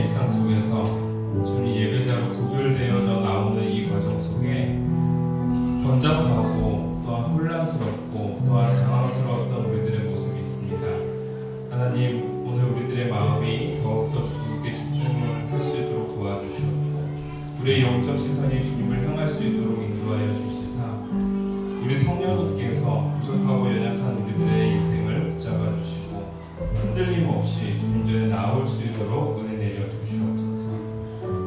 일상 속에서 주님 예배자로 구별되어져 나오는 이 과정 속에 번잡하고 또한 혼란스럽고 또한 당황스러웠던 우리들의 모습이 있습니다. 하나님, 오늘 우리들의 마음이 더욱더 주님께 집중을 할 수 있도록 도와주시옵고 우리의 영적 시선이 주님을 향할 수 있도록 인도하여 주시사 우리 성령님께서 부족하고 연약한 우리들의 인생을 붙잡아 주시고 흔들림 없이 주님 전에 나아올 수 있도록 은혜 내려 주시옵소서.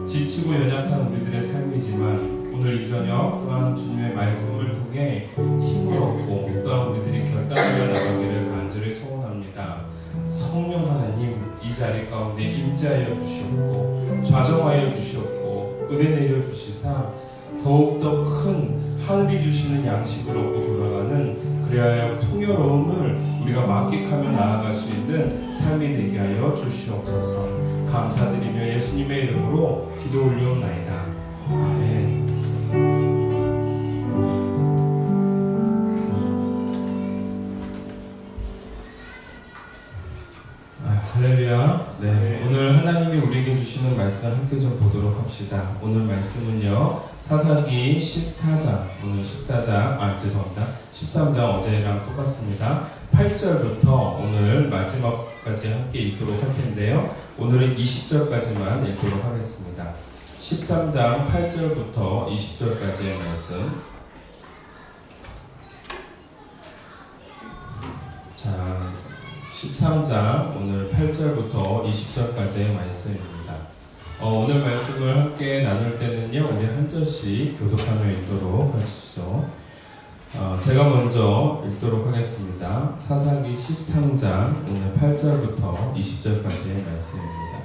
지치고 연약한 우리들의 삶이지만 오늘 이 저녁 또한 주님의 말씀을 통해 힘을 얻고 또한 우리들이 결단하여 나가기를 간절히 소원합니다. 성령 하나님, 이 자리 가운데 임재하여 주시옵고 좌정하여 주시옵고 은혜 내려 주시사 더욱더 큰 하늘이 주시는 양식을 얻고 돌아가는 그리하여 풍요로움을 우리가 만끽하며 나아갈 수 있는 삶이 되게 하여 주시옵소서. 감사드리며 예수님의 이름으로 기도 올리옵나이다. 아멘. 할렐루야. 네, 오늘 하나님이 우리에게 주시는 말씀 함께 좀 보도록 합시다. 오늘 말씀은요, 사사기 14장, 오늘 13장 어제랑 똑같습니다. 8절부터 오늘 마지막까지 함께 읽도록 할 텐데요. 오늘은 20절까지만 읽도록 하겠습니다. 13장 8절부터 20절까지의 말씀. 자, 13장 오늘 8절부터 20절까지의 말씀입니다. 오늘 말씀을 함께 나눌 때는요, 우리 한 절씩 교독하며 읽도록 하시죠. 제가 먼저 읽도록 하겠습니다. 사사기 13장 오늘 8절부터 20절까지의 말씀입니다.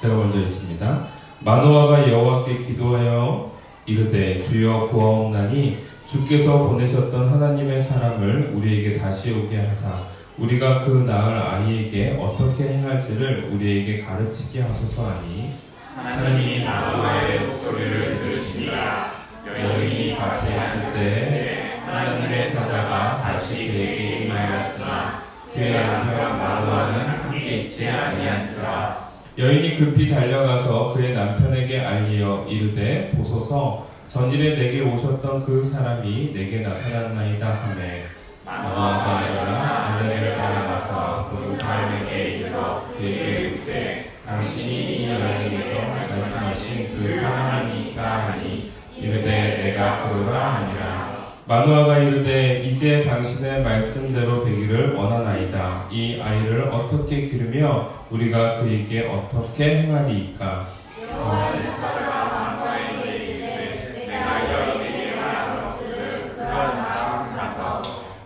제가 먼저 읽습니다. 마노아가 여호와께 기도하여 이르되 주여 구하옵나니 주께서 보내셨던 하나님의 사람을 우리에게 다시 오게 하사 우리가 그 낳을 아이에게 어떻게 행할지를 우리에게 가르치게 하소서 하니 하나님이 마노아의 목소리를 들으시니라. 여인이 밭에 있을 때 하나님의 사자가 다시 그에게 임하였으나 그의 남편 마노아는 함께 있지 아니한지라. 여인이 급히 달려가서 그의 남편에게 알리어 이르되 보소서 전일에 내게 오셨던 그 사람이 내게 나타났나이다 하매 마노아가 일어나 아내를 따라가서 그 사람에게 이르러 그에게 이르되 당신이 이 여인에게서 말씀하신 그 사람이니까 하니 이르되 내가 그러라 하니라. 마노아가 이르되 이제 당신의 말씀대로 되기를 원하나이다. 이 아이를 어떻게 기르며 우리가 그에게 어떻게 행하리이까.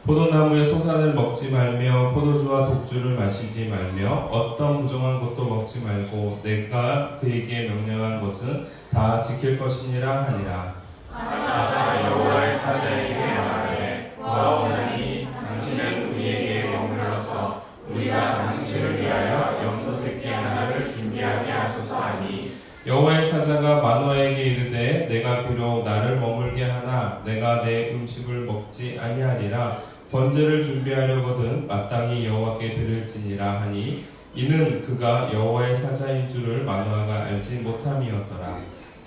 포도나무의 소산을 먹지 말며 포도주와 독주를 마시지 말며 어떤 부정한 것도 먹지 말고 내가 그에게 명령한 것은 다 지킬 것이니라 하니라. 마노아가 여호와의 사자에게 말하되 구하옵나니 당신은 우리에게 머물러서 우리가 당신을 위하여 염소 새끼 하나를 준비하게 하소서 하니 여호와의 사자가 마노아에게 이르되 내가 비록 나를 머물게 하나 내가 내 음식을 먹지 아니하리라. 번제를 준비하려거든 마땅히 여호와께 드릴지니라 하니 이는 그가 여호와의 사자인 줄을 마노아가 알지 못함이었더라.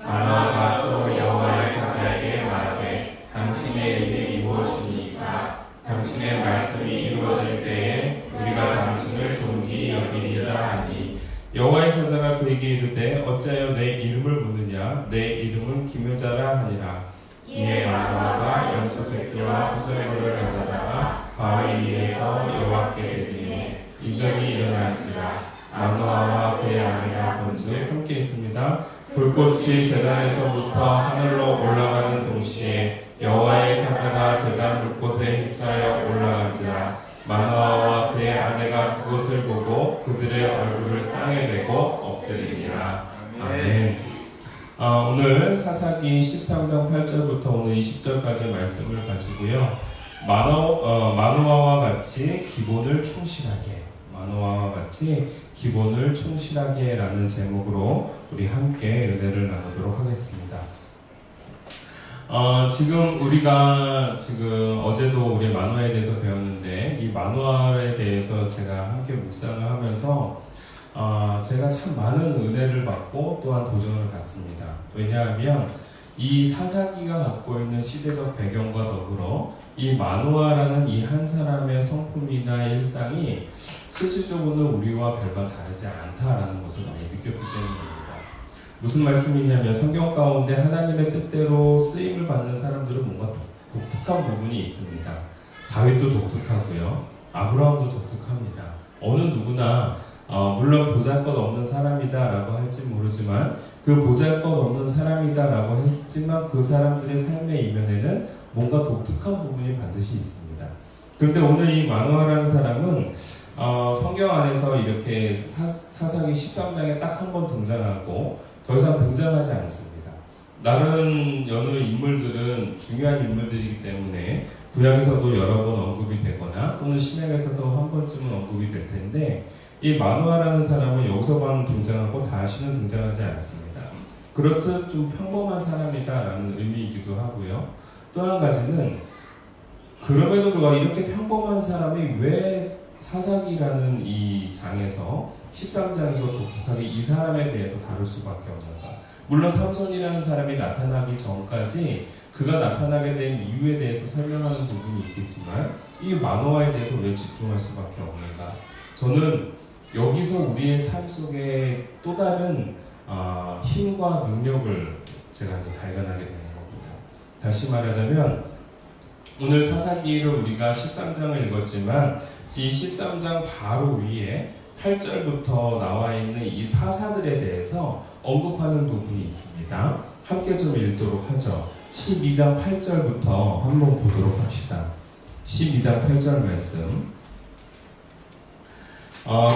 마노아가 또 여호와의 사자에게 말하되 당신의 이름이 무엇이니까 당신의 말씀이 이루어질 때에 우리가 당신을 존귀히 여기리라 하니 여호와의 사자가 그에게 이르되 어찌하여 내 이름을 묻느냐. 내 이름은 기묘자라 하니라. 이에 마노아가 염소 새끼와 소새고를 가져다가 바위 위에서 여호와께 드리니 이적이 일어난지라. 마노아와 그의 아내가 본즉 함께 있습니다. 불꽃이 제단에서부터 하늘로 올라가는 동시에 여호와의 사자가 제단 불꽃에 휩싸여 올라간지라. 마노아와 그의 아내가 그것을 보고 그들의 얼굴을 땅에 대고 엎드리니라. 아멘. 오늘 사사기 13장 8절부터 오늘 20절까지 말씀을 가지고요. 마노아와 같이 기본을 충실하게, 마노아와 같이 기본을 충실하게 라는 제목으로 우리 함께 은혜를 나누도록 하겠습니다. 우리가 어제도 우리 마노아에 대해서 배웠는데 이 마노아에 대해서 제가 함께 묵상을 하면서 제가 참 많은 은혜를 받고 또한 도전을 받습니다. 왜냐하면 이 사사기가 갖고 있는 시대적 배경과 더불어 이 마노아라는 이 한 사람의 성품이나 일상이 실질적으로는 우리와 별반 다르지 않다라는 것을 많이 느꼈기 때문입니다. 무슨 말씀이냐면 성경 가운데 하나님의 뜻대로 쓰임을 받는 사람들은 뭔가 독특한 부분이 있습니다. 다윗도 독특하고요. 아브라함도 독특합니다. 어느 누구나 물론 보잘것 없는 사람이다라고 할지 모르지만 그 보잘것 없는 사람이다라고 했지만 그 사람들의 삶의 이면에는 뭔가 독특한 부분이 반드시 있습니다. 그런데 오늘 이 마노아라는 사람은 성경 안에서 이렇게 사사기 13장에 딱 한 번 등장하고 더 이상 등장하지 않습니다. 다른 여느 인물들은 중요한 인물들이기 때문에 구약에서도 여러 번 언급이 되거나 또는 신약에서도 한 번쯤은 언급이 될 텐데 이 마노아라는 사람은 여기서만 등장하고 다시는 등장하지 않습니다. 그렇듯 좀 평범한 사람이다라는 의미이기도 하고요. 또 한 가지는 그럼에도 불구하고 이렇게 평범한 사람이 왜 사사기라는 이 장에서 13장에서 독특하게 이 사람에 대해서 다룰 수밖에 없는가. 물론 삼손이라는 사람이 나타나기 전까지 그가 나타나게 된 이유에 대해서 설명하는 부분이 있겠지만 이 마노아에 대해서 왜 집중할 수밖에 없는가. 저는 여기서 우리의 삶 속에 또 다른 힘과 능력을 제가 이제 발견하게 되는 겁니다. 다시 말하자면 오늘 사사기를 우리가 13장을 읽었지만 이 13장 바로 위에 8절부터 나와 있는 이 사사들에 대해서 언급하는 부분이 있습니다. 함께 좀 읽도록 하죠. 12장 8절부터 한번 보도록 합시다. 12장 8절 말씀.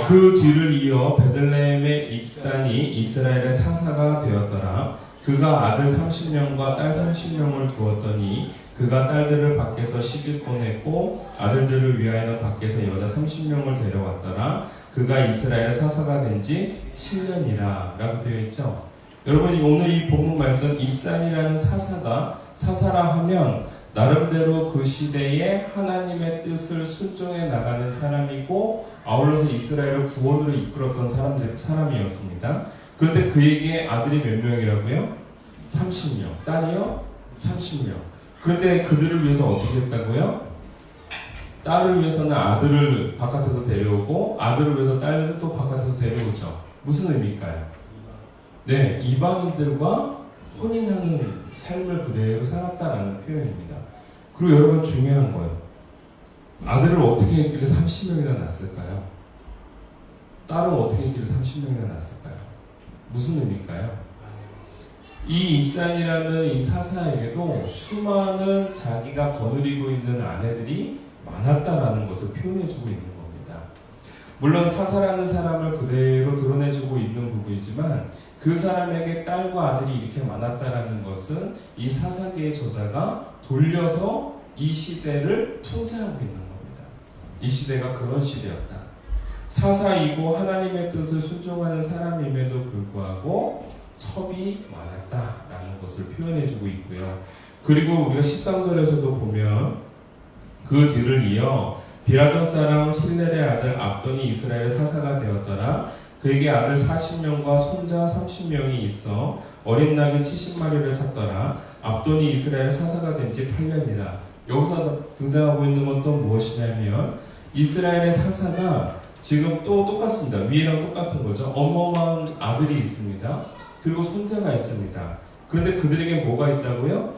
그 뒤를 이어 베들레헴의 입산이 이스라엘의 사사가 되었더라. 그가 아들 30명과 딸 30명을 두었더니 그가 딸들을 밖에서 시집 보냈고 아들들을 위하여는 밖에서 여자 30명을 데려왔더라. 그가 이스라엘의 사사가 된 지 7년이라 라고 되어 있죠. 여러분 오늘 이 본문 말씀 입산이라는 사사라 하면 나름대로 그 시대에 하나님의 뜻을 순종해 나가는 사람이고 아울러서 이스라엘을 구원으로 이끌었던 사람이었습니다. 그런데 그에게 아들이 몇 명이라고요? 30명. 딸이요? 30명. 그런데 그들을 위해서 어떻게 했다고요? 딸을 위해서는 아들을 바깥에서 데려오고 아들을 위해서 딸을 또 바깥에서 데려오죠. 무슨 의미일까요? 네, 이방인들과 혼인하는 삶을 그대로 살았다라는 표현입니다. 그리고 여러분 중요한 거예요. 아들을 어떻게 했길래 30명이나 낳았을까요? 딸은 어떻게 했길래 30명이나 낳았을까요? 무슨 의미일까요? 이 입산이라는 이 사사에게도 수많은 자기가 거느리고 있는 아내들이 많았다라는 것을 표현해주고 있는 겁니다. 물론 사사라는 사람을 그대로 드러내주고 있는 부분이지만 그 사람에게 딸과 아들이 이렇게 많았다라는 것은 이 사사기의 저자가 돌려서 이 시대를 풍자하고 있는 겁니다. 이 시대가 그런 시대였다. 사사이고 하나님의 뜻을 순종하는 사람임에도 불구하고 첩이 많았다라는 것을 표현해주고 있고요. 그리고 우리가 13절에서도 보면 그 뒤를 이어 비라돈 사람 힐렐의 아들 압돈이 이스라엘 사사가 되었더라. 그에게 아들 40명과 손자 30명이 있어 어린 낙이 70마리를 탔더라. 압돈이 이스라엘 사사가 된 지 8년이라. 여기서 등장하고 있는 건 또 무엇이냐면 이스라엘의 사사가 지금 또 똑같습니다. 위에랑 똑같은 거죠. 어마어마한 아들이 있습니다. 그리고 손자가 있습니다. 그런데 그들에게 뭐가 있다고요?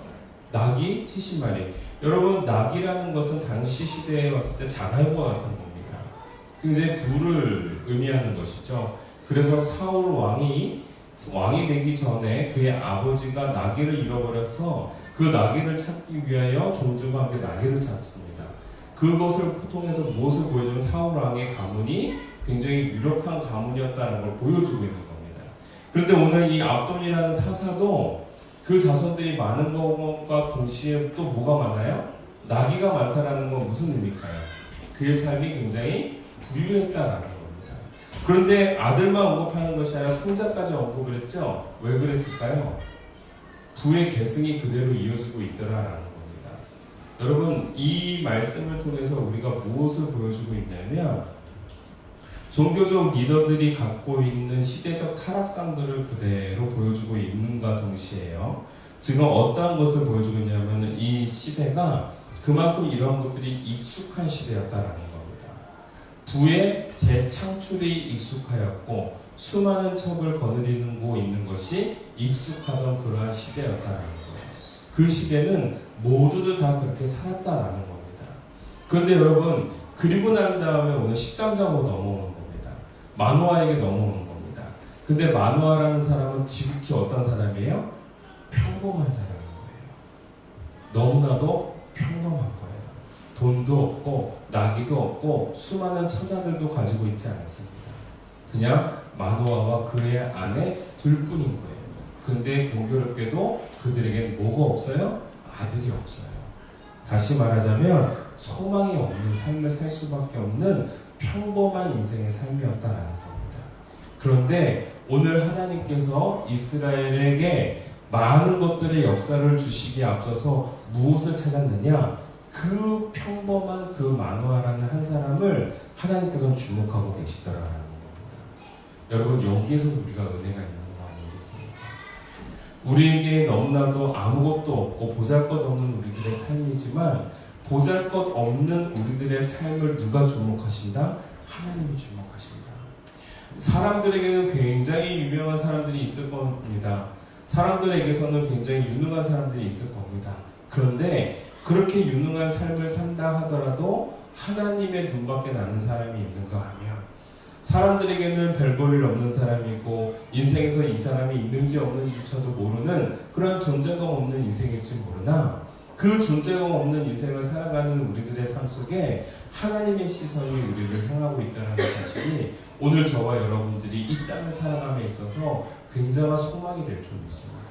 낙이 70마리. 여러분 낙이라는 것은 당시 시대에 왔을 때 자갈과 같은 겁니다. 굉장히 부를 의미하는 것이죠. 그래서 사울 왕이 되기 전에 그의 아버지가 나귀를 잃어버려서 그 나귀를 찾기 위하여 종들과 함께 나귀를 찾습니다. 그것을 통해서 무엇을 보여주면 사울 왕의 가문이 굉장히 유력한 가문이었다는 걸 보여주고 있는 겁니다. 그런데 오늘 이 압돈이라는 사사도 그 자손들이 많은 것과 동시에 또 뭐가 많아요? 나귀가 많다라는 건 무슨 의미일까요? 그의 삶이 굉장히 부유했다라는 겁니다. 그런데 아들만 언급하는 것이 아니라 손자까지 언급을 했죠. 왜 그랬을까요? 부의 계승이 그대로 이어지고 있더라라는 겁니다. 여러분 이 말씀을 통해서 우리가 무엇을 보여주고 있냐면 종교적 리더들이 갖고 있는 시대적 타락상들을 그대로 보여주고 있는가 동시에요. 지금 어떠한 것을 보여주고 있냐면 이 시대가 그만큼 이런 것들이 익숙한 시대였다라는 겁니다. 부의 재창출이 익숙하였고 수많은 첩을 거느리고 있는 것이 익숙하던 그러한 시대였다라는 거예요. 그 시대는 모두들 다 그렇게 살았다라는 겁니다. 그런데 여러분, 그리고 난 다음에 오늘 13장으로 넘어오는 겁니다. 마노아에게 넘어오는 겁니다. 근데 마노아라는 사람은 지극히 어떤 사람이에요? 평범한 사람인 거예요. 너무나도 평범한 거예요. 돈도 없고 나귀도 없고 수많은 처자들도 가지고 있지 않습니다. 그냥 마노아와 그의 아내 둘뿐인 거예요. 근데 공교롭게도 그들에겐 뭐가 없어요? 아들이 없어요. 다시 말하자면 소망이 없는 삶을 살 수밖에 없는 평범한 인생의 삶이었다라는 겁니다. 그런데 오늘 하나님께서 이스라엘에게 많은 것들의 역사를 주시기에 앞서서 무엇을 찾았느냐? 그 평범한 그 마노아라는 한 사람을 하나님께서는 주목하고 계시더라라는 겁니다. 여러분, 여기에서 우리가 은혜가 있는 거 아니겠습니까? 우리에게 너무나도 아무것도 없고 보잘것없는 우리들의 삶이지만 보잘것없는 우리들의 삶을 누가 주목하신다? 하나님이 주목하신다. 사람들에게는 굉장히 유명한 사람들이 있을 겁니다. 사람들에게서는 굉장히 유능한 사람들이 있을 겁니다. 그런데 그렇게 유능한 삶을 산다 하더라도 하나님의 눈밖에 나는 사람이 있는가 하면 사람들에게는 별 볼 일 없는 사람이고 인생에서 이 사람이 있는지 없는지조차도 모르는 그런 존재감 없는 인생일지 모르나 그 존재감 없는 인생을 살아가는 우리들의 삶 속에 하나님의 시선이 우리를 향하고 있다는 사실이 오늘 저와 여러분들이 이 땅을 살아감에 있어서 굉장한 소망이 될 줄 믿습니다.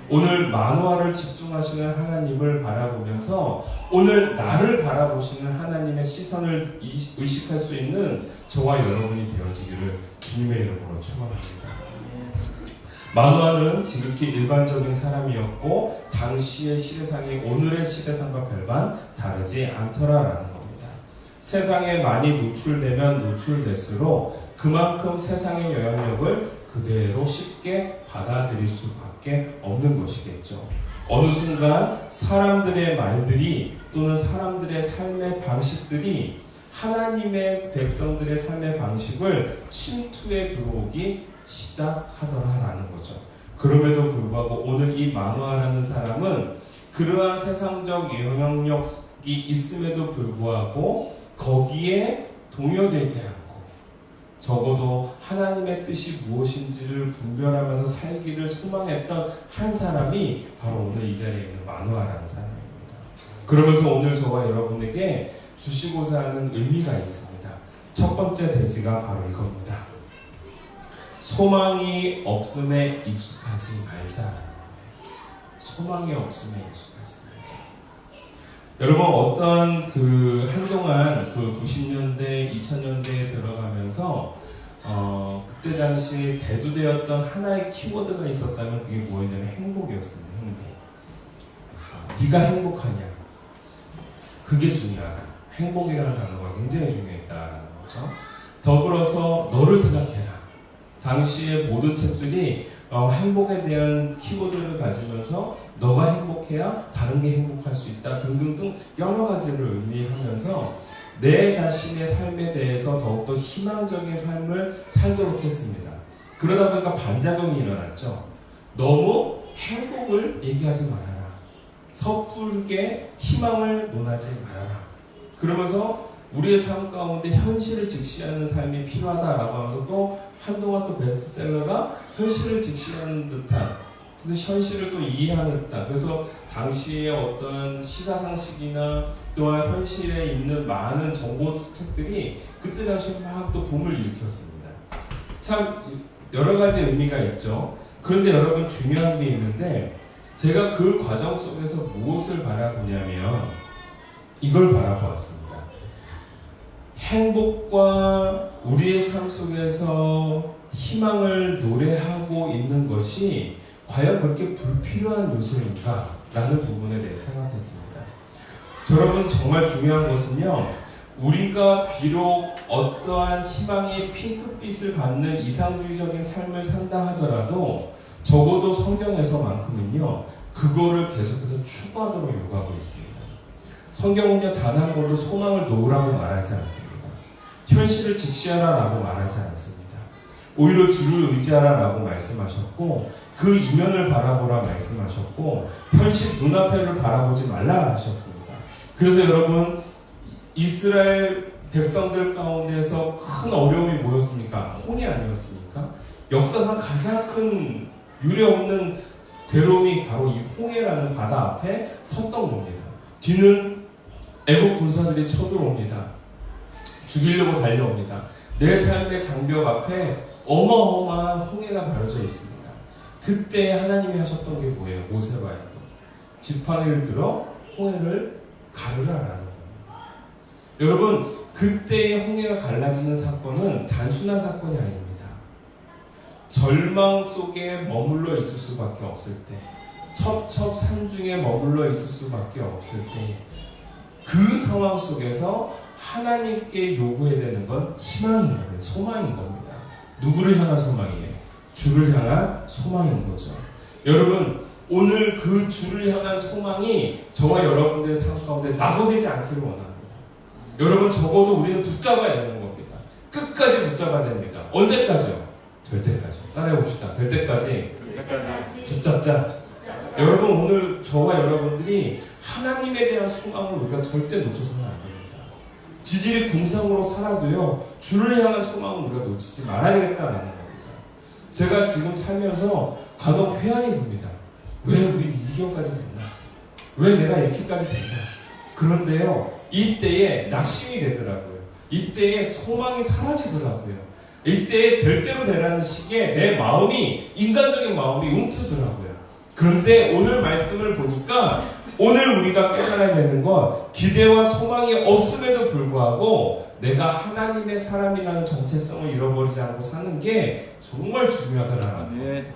오늘 마노아를 집중하시는 하나님을 바라보면서 오늘 나를 바라보시는 하나님의 시선을 의식할 수 있는 저와 여러분이 되어지기를 주님의 이름으로 축원합니다. 마노아는 지극히 일반적인 사람이었고 당시의 시대상이 오늘의 시대상과 별반 다르지 않더라라는 겁니다. 세상에 많이 노출되면 노출될수록 그만큼 세상의 영향력을 그대로 쉽게 받아들일 수밖에 없는 것이겠죠. 어느 순간 사람들의 말들이 또는 사람들의 삶의 방식들이 하나님의 백성들의 삶의 방식을 침투해 들어오기 시작하더라라는 거죠. 그럼에도 불구하고 오늘 이 마노아라는 사람은 그러한 세상적 영향력이 있음에도 불구하고 거기에 동요되지 않고 적어도 하나님의 뜻이 무엇인지를 분별하면서 살기를 소망했던 한 사람이 바로 오늘 이 자리에 있는 마노아라는 사람입니다. 그러면서 오늘 저와 여러분에게 주시고자 하는 의미가 있습니다. 첫 번째 대지가 바로 이겁니다. 소망이 없음에 익숙하지 말자. 소망이 없음에 익숙하지 말자. 여러분, 어떤 한동안 90년대, 2000년대에 들어가면서 그때 당시 대두되었던 하나의 키워드가 있었다면 그게 뭐였냐면 행복이었습니다. 행복. 네가 행복하냐? 그게 중요하다. 행복이라는 단어가 굉장히 중요했다라는 거죠. 더불어서 너를 생각해라. 당시의 모든 책들이 행복에 대한 키워드를 가지면서 너가 행복해야 다른 게 행복할 수 있다 등등등 여러 가지를 의미하면서 내 자신의 삶에 대해서 더욱더 희망적인 삶을 살도록 했습니다. 그러다 보니까 반작용이 일어났죠. 너무 행복을 얘기하지 말아라. 섣불게 희망을 논하지 말아라. 그러면서 우리의 삶 가운데 현실을 직시하는 삶이 필요하다라고 하면서 또 한동안 또 베스트셀러가 현실을 직시하는 듯한 현실을 또 이해하는 듯한 그래서 당시의 어떤 시사상식이나 또한 현실에 있는 많은 정보책들이 그때 당시에 막 또 붐을 일으켰습니다. 참 여러 가지 의미가 있죠. 그런데 여러분 중요한 게 있는데 제가 그 과정 속에서 무엇을 바라보냐면 이걸 바라보았습니다. 행복과 우리의 삶 속에서 희망을 노래하고 있는 것이 과연 그렇게 불필요한 요소인가? 라는 부분에 대해 생각했습니다. 여러분 정말 중요한 것은요. 우리가 비록 어떠한 희망의 핑크빛을 받는 이상주의적인 삶을 산다 하더라도 적어도 성경에서만큼은요, 그거를 계속해서 추구하도록 요구하고 있습니다. 성경은요, 단 한 번도 소망을 놓으라고 말하지 않습니다. 현실을 직시하라라고 말하지 않습니다. 오히려 주를 의지하라라고 말씀하셨고, 그 이면을 바라보라 말씀하셨고, 현실 눈앞에를 바라보지 말라 하셨습니다. 그래서 여러분, 이스라엘 백성들 가운데서 큰 어려움이 뭐였습니까? 홍해 아니었습니까? 역사상 가장 큰 유례없는 괴로움이 바로 이 홍해라는 바다 앞에 섰던 겁니다. 뒤는 애국 군사들이 쳐들어옵니다. 죽이려고 달려옵니다. 내 삶의 장벽 앞에 어마어마한 홍해가 가려져 있습니다. 그때 하나님이 하셨던 게 뭐예요? 모세와 하여금 지팡이를 들어 홍해를 가르라라는 겁니다. 여러분, 그때의 홍해가 갈라지는 사건은 단순한 사건이 아닙니다. 절망 속에 머물러 있을 수밖에 없을 때, 첩첩산중에 머물러 있을 수밖에 없을 때, 그 상황 속에서 하나님께 요구해야 되는 건 희망인 겁니다. 소망인 겁니다. 누구를 향한 소망이에요? 주를 향한 소망인 거죠. 여러분, 오늘 그 주를 향한 소망이 저와 여러분들의 삶 가운데 낙오되지 않기를 원합니다. 여러분, 적어도 우리는 붙잡아야 되는 겁니다. 끝까지 붙잡아야 됩니다. 언제까지요? 될 때까지. 따라해봅시다. 될 때까지 붙잡자. 여러분, 오늘 저와 여러분들이 하나님에 대한 소망을 우리가 절대 놓쳐서는 안 됩니다. 지질이 궁상으로 살아도요, 주를 향한 소망을 우리가 놓치지 말아야 되겠다는 겁니다. 제가 지금 살면서 간혹 회한이 듭니다. 왜 우리 이 지경까지 됐나? 왜 내가 이렇게까지 됐나? 그런데요, 이때에 낙심이 되더라고요. 이때에 소망이 사라지더라고요. 이때에 될 대로 되라는 식의 내 마음이, 인간적인 마음이 움트더라고요. 그런데 오늘 말씀을 보니까 오늘 우리가 깨달아야 되는 건 기대와 소망이 없음에도 불구하고 내가 하나님의 사람이라는 정체성을 잃어버리지 않고 사는 게 정말 중요하다라는 겁니다.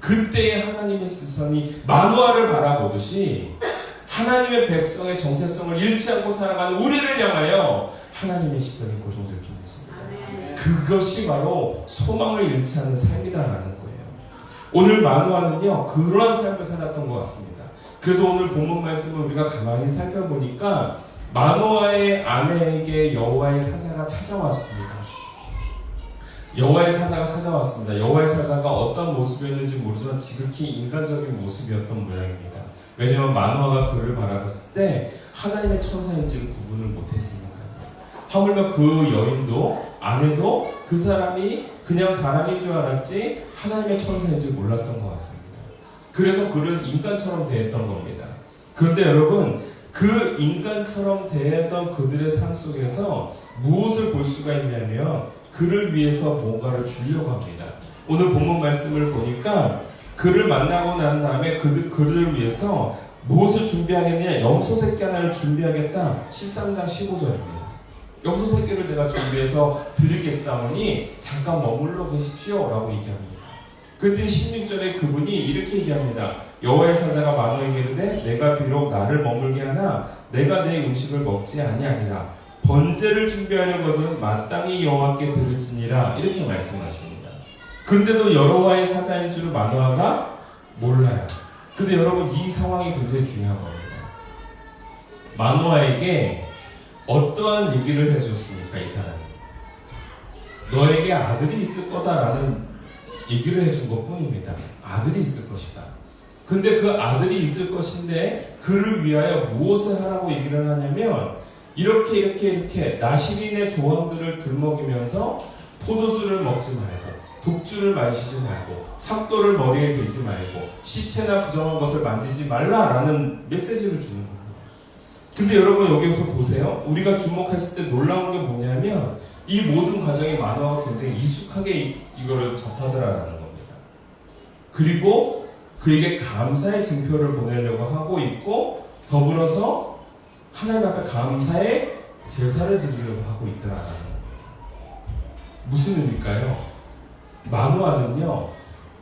그때의 하나님의 시선이 만화를 바라보듯이 하나님의 백성의 정체성을 잃지 않고 살아가는 우리를 향하여 하나님의 시선이 고정될 줄 믿습니다. 그것이 바로 소망을 잃지 않는 삶이다라는 거예요. 오늘 마노아는요, 그러한 삶을 살았던 것 같습니다. 그래서 오늘 본문 말씀을 우리가 가만히 살펴보니까 마노아의 아내에게 여호와의 사자가 찾아왔습니다. 여호와의 사자가 찾아왔습니다. 여호와의 사자가 어떤 모습이었는지 모르지만 지극히 인간적인 모습이었던 모양입니다. 왜냐하면 마노아가 그를 바라봤을 때 하나님의 천사인지를 구분을 못했으니까요. 하물며 그 여인도, 아내도 그 사람이 그냥 사람인 줄 알았지 하나님의 천사인 줄 몰랐던 것 같습니다. 그래서 그를 인간처럼 대했던 겁니다. 그런데 여러분, 그 인간처럼 대했던 그들의 삶 속에서 무엇을 볼 수가 있냐면 그를 위해서 뭔가를 주려고 합니다. 오늘 본문 말씀을 보니까 그를 만나고 난 다음에 그들을 위해서 무엇을 준비하겠냐? 염소 새끼 하나를 준비하겠다. 13장 15절입니다. 염소 새끼를 내가 준비해서 드리겠사오니 잠깐 머물러 계십시오 라고 얘기합니다. 그랬더니 16절에 그분이 이렇게 얘기합니다. 여호와의 사자가 마노아에게 이르되 내가 비록 나를 머물게 하나 내가 내 음식을 먹지 아니하리라. 번제를 준비하려거든 마땅히 여호와께 드릴지니라. 이렇게 말씀하십니다. 그런데도 여호와의 사자인 줄을 마노아가 몰라요. 근데 여러분, 이 상황이 굉장히 중요한 겁니다. 마노아에게 어떠한 얘기를 해줬습니까? 이 사람이 너에게 아들이 있을 거다라는 얘기를 해준 것 뿐입니다. 아들이 있을 것이다. 근데 그 아들이 있을 것인데 그를 위하여 무엇을 하라고 얘기를 하냐면 이렇게 나시린의 조항들을 들먹이면서 포도주를 먹지 말고 독주를 마시지 말고 삭도를 머리에 대지 말고 시체나 부정한 것을 만지지 말라라는 메시지를 주는 겁니다. 근데 여러분, 여기서 보세요. 우리가 주목했을 때 놀라운 게 뭐냐면 이 모든 과정이 마노아가 굉장히 익숙하게 이거를 접하더라라는 겁니다. 그리고 그에게 감사의 증표를 보내려고 하고 있고 더불어서 하나님 앞에 감사의 제사를 드리려고 하고 있더라라는 겁니다. 무슨 의미일까요? 마노아는요,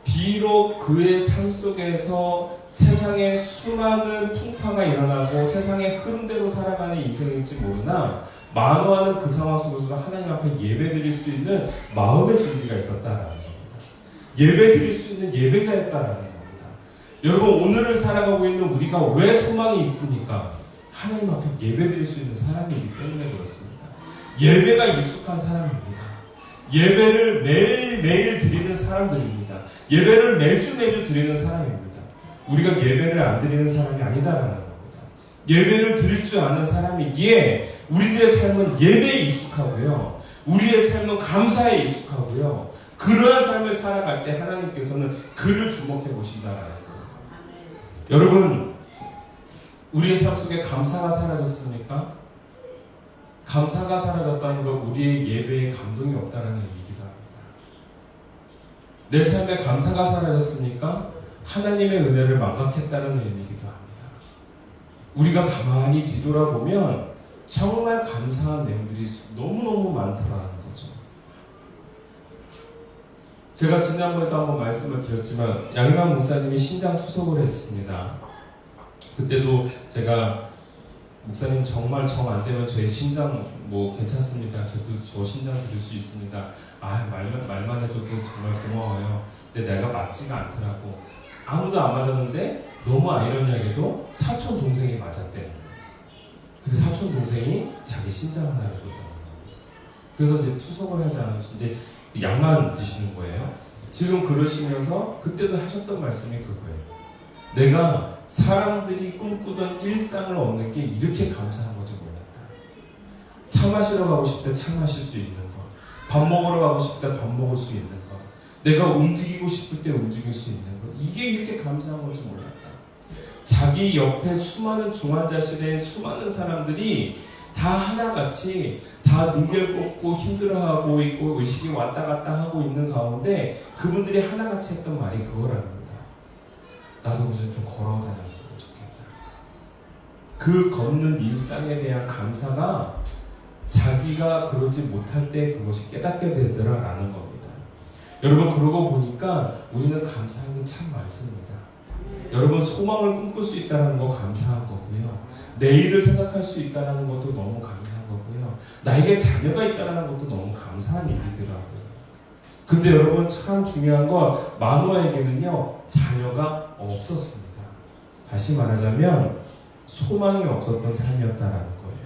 비록 그의 삶 속에서 세상에 수많은 풍파가 일어나고 세상의 흐름대로 살아가는 인생일지 모르나 만호하는 그 상황 속에서도 하나님 앞에 예배드릴 수 있는 마음의 준비가 있었다라는 겁니다. 예배드릴 수 있는 예배자였다라는 겁니다. 여러분, 오늘을 살아가고 있는 우리가 왜 소망이 있습니까? 하나님 앞에 예배드릴 수 있는 사람이기 때문에 그렇습니다. 예배가 익숙한 사람입니다. 예배를 매일매일 드리는 사람들입니다. 예배를 매주 드리는 사람입니다. 우리가 예배를 안 드리는 사람이 아니다라는 겁니다. 예배를 드릴 줄 아는 사람이기에 우리들의 삶은 예배에 익숙하고요. 우리의 삶은 감사에 익숙하고요. 그러한 삶을 살아갈 때 하나님께서는 그를 주목해 보신다라는 거예요. 여러분, 우리의 삶 속에 감사가 사라졌습니까? 감사가 사라졌다는 건 우리의 예배에 감동이 없다는 의미이기도 합니다. 내 삶에 감사가 사라졌습니까? 하나님의 은혜를 망각했다는 의미이기도 합니다. 우리가 가만히 뒤돌아보면 정말 감사한 내용들이 너무너무 많더라는 거죠. 제가 지난번에도 한번 말씀을 드렸지만 양희만 목사님이 신장 투석을 했습니다. 그때도 제가 목사님 정말 정 안 되면 저의 신장 뭐 괜찮습니다. 저도 저 신장 드릴 수 있습니다. 말만 해줘도 정말 고마워요. 근데 내가 맞지가 않더라고. 아무도 안 맞았는데 너무 아이러니하게도 사촌 동생이 맞았대요. 근데 사촌 동생이 자기 신장 하나를 줬다는 겁니다. 그래서 이제 투석을 하지 않으시 이제 약만 드시는 거예요. 지금 그러시면서 그때도 하셨던 말씀이 그거예요. 내가 사람들이 꿈꾸던 일상을 얻는 게 이렇게 감사한 건지 몰랐다. 차 마시러 가고 싶을 때 차 마실 수 있는 것, 밥 먹으러 가고 싶을 때 밥 먹을 수 있는 것, 내가 움직이고 싶을 때 움직일 수 있는 것, 이게 이렇게 감사한 건지 몰랐다. 자기 옆에 수많은 중환자실에 수많은 사람들이 다 하나같이 다 능결 꽂고 힘들어하고 있고 의식이 왔다 갔다 하고 있는 가운데 그분들이 하나같이 했던 말이 그거라는 겁니다. 나도 무슨 좀 걸어 다녔으면 좋겠다. 그 걷는 일상에 대한 감사가 자기가 그러지 못할 때 그것이 깨닫게 되더라라는 겁니다. 여러분, 그러고 보니까 우리는 감사한 게 참 많습니다. 여러분, 소망을 꿈꿀 수 있다는 거 감사한 거고요. 내일을 생각할 수 있다는 것도 너무 감사한 거고요. 나에게 자녀가 있다는 것도 너무 감사한 일이더라고요. 근데 여러분, 참 중요한 건 마누아에게는요 자녀가 없었습니다. 다시 말하자면 소망이 없었던 삶이었다라는 거예요.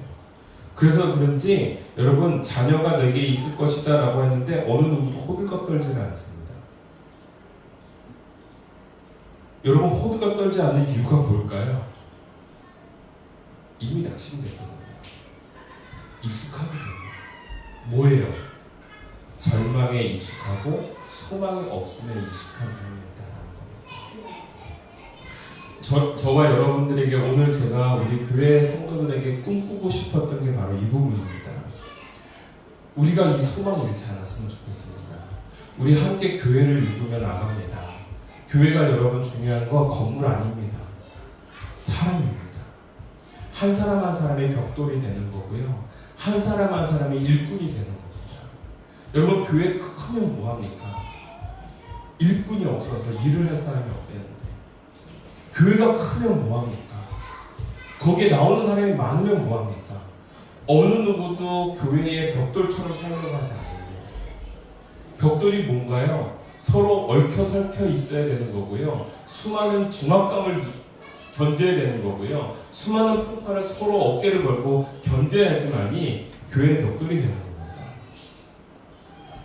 그래서 그런지 여러분, 자녀가 내게 있을 것이다 라고 했는데 어느 누구도 호들갑 떨지는 않습니다. 여러분, 호들갑 떨지 않는 이유가 뭘까요? 이미 낙심됐거든요. 익숙하거든요. 뭐예요? 절망에 익숙하고 소망이 없음에 익숙한 삶이었다는 겁니다. 저와 여러분들에게 오늘 제가 우리 교회 성도들에게 꿈꾸고 싶었던 게 바로 이 부분입니다. 우리가 이 소망을 잃지 않았으면 좋겠습니다. 우리 함께 교회를 이루며 나갑니다. 교회가 여러분 중요한 건 건물 아닙니다. 사람입니다. 한 사람 한 사람의 벽돌이 되는 거고요. 한 사람 한 사람의 일꾼이 되는 겁니다. 여러분, 교회 크면 뭐합니까? 일꾼이 없어서 일을 할 사람이 없대는데 교회가 크면 뭐합니까? 거기에 나오는 사람이 많으면 뭐합니까? 어느 누구도 교회의 벽돌처럼 살려고 하지 않는데 벽돌이 뭔가요? 서로 얽혀설켜 있어야 되는 거고요. 수많은 중압감을 견뎌야 되는 거고요. 수많은 풍파를 서로 어깨를 걸고 견뎌야지만이 교회의 벽돌이 되는 겁니다.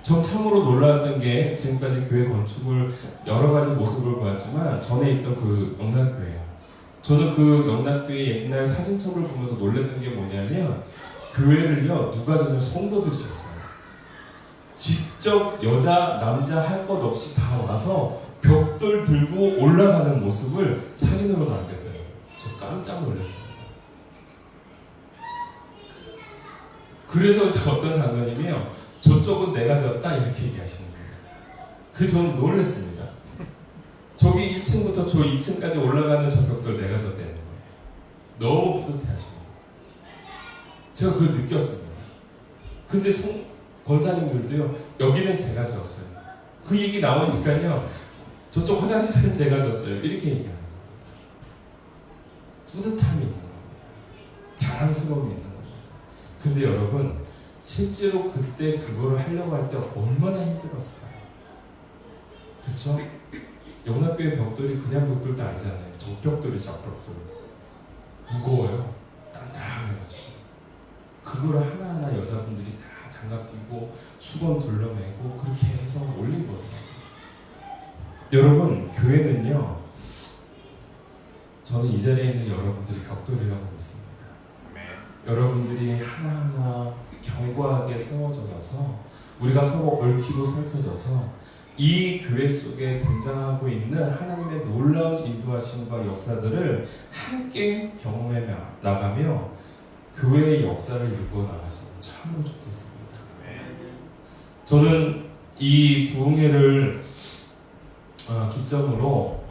전 참으로 놀랐던 게 지금까지 교회 건축을 여러 가지 모습을 보았지만 전에 있던 그 영락교회예요. 저는 그 영락교회 옛날 사진첩을 보면서 놀랐던 게 뭐냐면 교회를요 누가 전혀 성도들이 줬어요. 직접 여자 남자 할 것 없이 다 와서 벽돌 들고 올라가는 모습을 사진으로 남겼더라고요. 저 깜짝 놀랐습니다. 그래서 어떤 장로님이요, 저쪽은 내가 졌다 이렇게 얘기하시는 거예요. 저는 놀랐습니다. 저기 1층부터 저 2층까지 올라가는 저 벽돌 내가 졌다는 거예요. 너무 뿌듯해하시는 거예요. 제가 그걸 느꼈습니다. 근데 권사님들도요, 여기는 제가 졌어요. 그 얘기 나오니까요, 저쪽 화장실은 제가 졌어요. 이렇게 얘기하는 겁니다. 뿌듯함이 있는 겁니다. 자랑스러움이 있는 겁니다. 근데 여러분 실제로 그때 그거를 하려고 할 때 얼마나 힘들었어요. 그쵸? 영락교회 벽돌이 그냥 벽돌도 아니잖아요. 적벽돌이죠. 적벽돌. 무거워요. 단단해가지고 그거를 하나하나 여자분들이 다 장갑 끼고 수건 둘러매고 그렇게 해서 올린 거더라고요. 여러분 교회는요, 저는 이 자리에 있는 여러분들이 벽돌이라고 믿습니다. 여러분들이 하나하나 견고하게 세워져서 우리가 서로 얽히고 설켜져서 이 교회 속에 등장하고 있는 하나님의 놀라운 인도하심과 역사들을 함께 경험해 나가며 교회의 역사를 이루어 나갔으면 참으로 좋겠습니다. 저는 이 부흥회를 기점으로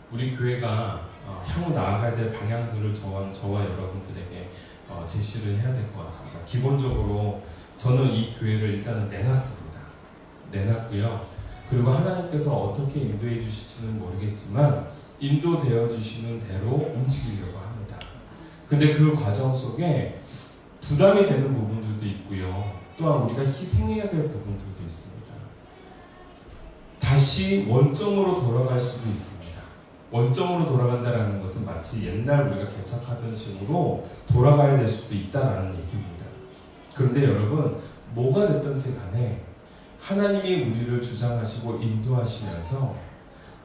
우리 교회가 향후 나아가야 될 방향들을 저와 여러분들에게 제시를 해야 될 것 같습니다. 기본적으로 저는 이 교회를 일단은 내놨고요. 그리고 하나님께서 어떻게 인도해 주실지는 모르겠지만 인도되어 주시는 대로 움직이려고 합니다. 근데 그 과정 속에 부담이 되는 부분들도 있고요. 또한 우리가 희생해야 될 부분들도 있습니다. 다시 원점으로 돌아갈 수도 있습니다. 원점으로 돌아간다는 것은 마치 옛날 우리가 개척하던 식으로 돌아가야 될 수도 있다는 얘기입니다. 그런데 여러분, 뭐가 됐든지 간에 하나님이 우리를 주장하시고 인도하시면서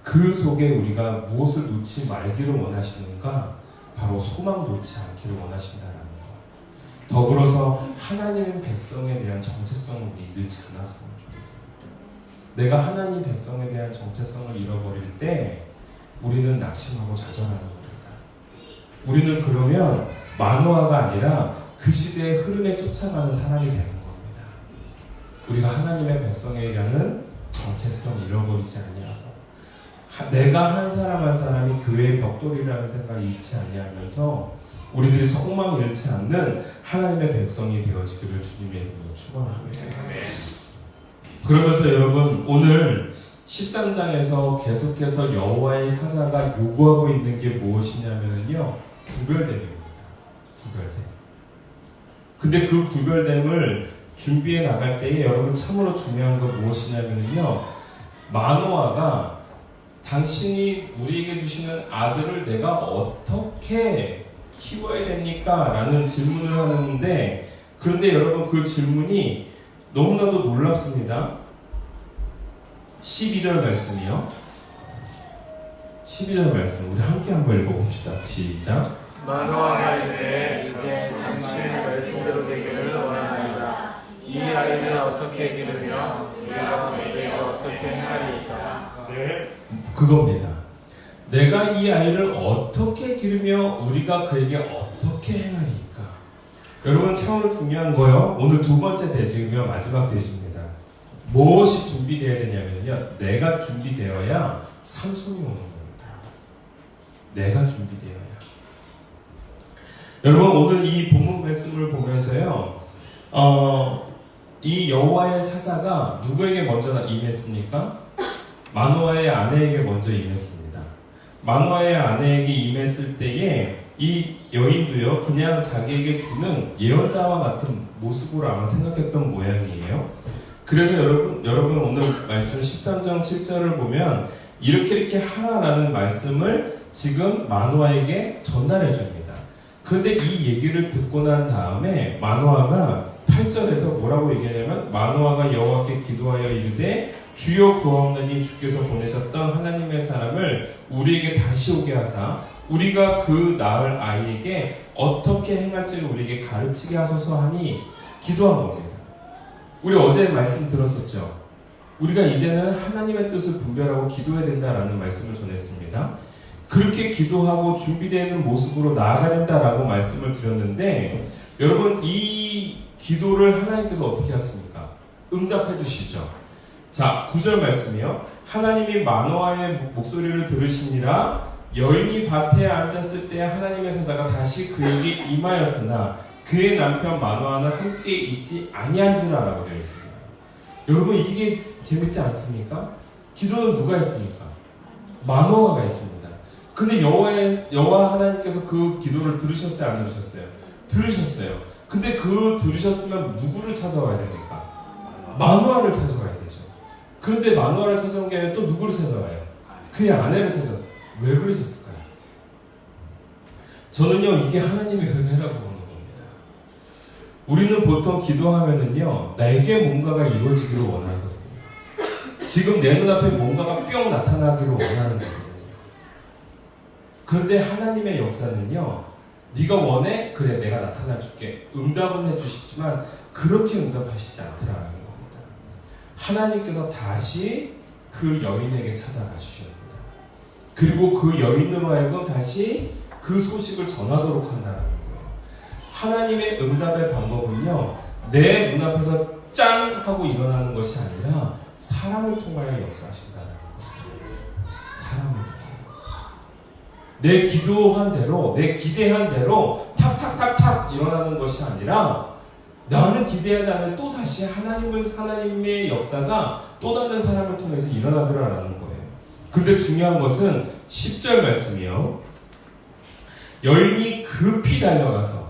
그 속에 우리가 무엇을 놓지 말기를 원하시는가? 바로 소망 놓지 않기를 원하신다는 것. 더불어서 하나님 백성에 대한 정체성을 우리 잃지 않았으면 좋겠습니다. 내가 하나님 백성에 대한 정체성을 잃어버릴 때 우리는 낙심하고 좌절하는 겁니다. 우리는 그러면 만화가 아니라 그 시대의 흐름에 쫓아가는 사람이 되는 겁니다. 우리가 하나님의 백성이라는 정체성 잃어버리지 아니하고 내가 한 사람 한 사람이 교회의 벽돌이라는 생각을 잃지 아니하면서 우리들이 소망을 잃지 않는 하나님의 백성이 되어지기를 주님의 이름으로 축원합니다. 그러면서 여러분 오늘 13장에서 계속해서 여호와의 사자가 요구하고 있는 게 무엇이냐면요, 구별됨입니다. 구별됨. 근데 그 구별됨을 준비해 나갈 때에 여러분 참으로 중요한 건 무엇이냐면요, 마노아가 당신이 우리에게 주시는 아들을 내가 어떻게 키워야 됩니까? 라는 질문을 하는데, 그런데 여러분 그 질문이 너무나도 놀랍습니다. 12절 말씀이요. 12절 말씀 우리 함께 한번 읽어봅시다. 시작. 마노아가 이르되 이제 당신의 말씀대로 되기를 원하나이다. 이 아이를 어떻게 기르며 우리가 그에게 어떻게 행하리이까. 그겁니다. 내가 이 아이를 어떻게 기르며 우리가 그에게 어떻게 행하리이까. 여러분 참으로 중요한 거요. 오늘 두 번째 대지이며 마지막 대지입니다. 무엇이 준비되어야 되냐면요, 내가 준비되어야 삼손이 오는 겁니다. 내가 준비되어야. 여러분 오늘 이 본문 말씀을 보면서요, 이 여호와의 사자가 누구에게 먼저 임했습니까? 마노아의 아내에게 먼저 임했습니다. 마노아의 아내에게 임했을 때에 이 여인도요, 그냥 자기에게 주는 예언자와 같은 모습으로 아마 생각했던 모양이에요. 그래서 여러분 오늘 말씀 13장 7절을 보면 이렇게 하라라는 말씀을 지금 마노아에게 전달해 줍니다. 그런데 이 얘기를 듣고 난 다음에 마노아가 8절에서 뭐라고 얘기하냐면, 마노아가 여호와께 기도하여 이르되 주여 구하옵나니 주께서 보내셨던 하나님의 사람을 우리에게 다시 오게 하사 우리가 그 낳을 아이에게 어떻게 행할지를 우리에게 가르치게 하소서 하니 기도한 겁니다. 우리 어제 말씀 들었었죠. 우리가 이제는 하나님의 뜻을 분별하고 기도해야 된다라는 말씀을 전했습니다. 그렇게 기도하고 준비되는 모습으로 나아가야 된다라고 말씀을 드렸는데, 여러분 이 기도를 하나님께서 어떻게 하십니까? 응답해 주시죠. 자, 9절 말씀이요. 하나님이 마노아의 목소리를 들으시니라. 여인이 밭에 앉았을 때 하나님의 사자가 다시 그에게 임하였으나 그의 남편 마노아는 함께 있지 아니한지라라고 되어 있습니다. 여러분 이게 재밌지 않습니까? 기도는 누가 했습니까? 마노아가 했습니다. 근데 여호와 하나님께서 그 기도를 들으셨어요, 안 들으셨어요? 들으셨어요. 근데 들으셨으면 누구를 찾아와야 됩니까? 마누아를 찾아와야 되죠. 그런데 마누아를 찾아온 게 아니라 또 누구를 찾아와요? 그의 아내를 찾아서. 왜 그러셨을까요? 저는요, 이게 하나님의 은혜라고 보는 겁니다. 우리는 보통 기도하면은요, 나에게 뭔가가 이루어지기를 원하거든요. 지금 내 눈앞에 뭔가가 뿅 나타나기를 원하는 거거든요. 그런데 하나님의 역사는요, 네가 원해? 그래, 내가 나타나 줄게. 응답은 해주시지만 그렇게 응답하시지 않더라는 겁니다. 하나님께서 다시 그 여인에게 찾아가 주십니다. 그리고 그 여인으로 하여금 다시 그 소식을 전하도록 한다는 거예요. 하나님의 응답의 방법은요, 내 눈앞에서 짠! 하고 일어나는 것이 아니라 사람을 통하여 역사하신다는 거예요. 사람을 통하여. 내 기도한 대로, 내 기대한 대로 탁탁탁탁 일어나는 것이 아니라 나는 기대하지 않은 또다시 하나님의 역사가 또 다른 사람을 통해서 일어나더라라는 거예요. 근데 중요한 것은 10절 말씀이요. 여인이 급히 달려가서,